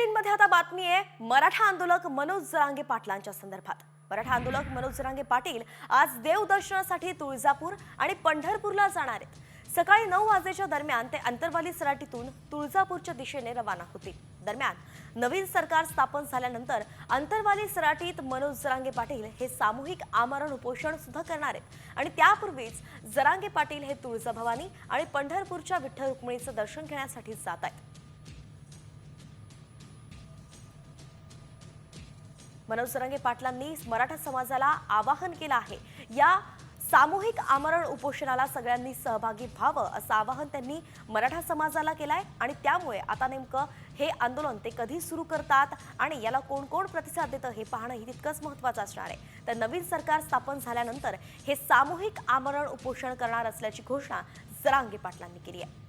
बुलेटिनमध्ये आता बातमी आहे मराठा आंदोलक मनोज जरांगे पाटलांच्या संदर्भात। मराठा आंदोलक मनोज जरांगे पाटील आज देवदर्शनासाठी तुळजापूर आणि पंढरपूरला जाणार आहेत। सकाळी 9 वाजेच्या दरम्यान ते अंतरवाली सराटीतून तुळजापूरच्या दिशेने रवाना होतील। दरम्यान नवीन सरकार स्थापन झाल्यानंतर अंतरवाली सराटीत मनोज जरांगे पाटील हे सामूहिक आमरण उपोषण सुद्धा करणार आहेत आणि त्यापूर्वीच जरांगे पाटील हे तुळजाभवानी आणि पंढरपूरच्या विठ्ठल रुक्मिणीचं दर्शन घेण्यासाठी जात आहेत। मनोज जरांगे पाटलांनी मराठा समाजाला आवाहन केलं आहे या सामूहिक आमरण उपोषणाला सगळ्यांनी सहभागी व्हावं असं आवाहन त्यांनी मराठा समाजाला केलंय आणि त्यामुळे आता नेमकं हे आंदोलन ते कधी सुरू करतात आणि याला कोण कोण प्रतिसाद देतं हे पाहणं ही तितकंच महत्त्वाचं असणार आहे। तर नवीन सरकार स्थापन झाल्यानंतर हे सामूहिक आमरण उपोषण करणार असल्याची घोषणा जरांगे पाटलांनी केली आहे।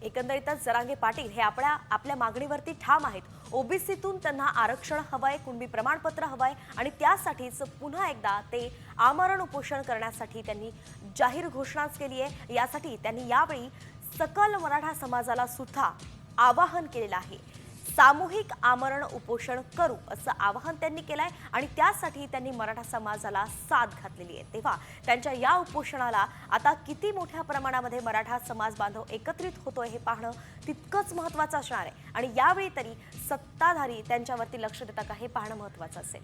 एकंदरीतच जरांगे पाटील हे आपल्या मागणीवरती ठाम आहेत। ओबीसीतून त्यांना आरक्षण हवंय, कुणबी प्रमाणपत्र हवंय आणि त्यासाठीच पुन्हा एकदा ते आमरण उपोषण करण्यासाठी त्यांनी जाहीर घोषणाच केली आहे। यासाठी त्यांनी यावेळी सकल मराठा समाजाला सुद्धा आवाहन केलेलं आहे। सामूहिक आमरण उपोषण करू असं आवाहन त्यांनी केलंय आणि त्यासाठी त्यांनी मराठा समाजाला साथ घातलेली आहे। तेव्हा त्यांच्या या उपोषणाला आता किती मोठ्या प्रमाणामध्ये मराठा समाज बांधव एकत्रित होतोय हे पाहणं तितकंच महत्त्वाचं असणार आहे आणि यावेळी तरी सत्ताधारी त्यांच्यावरती लक्ष देतात का हे पाहणं महत्त्वाचं असेल।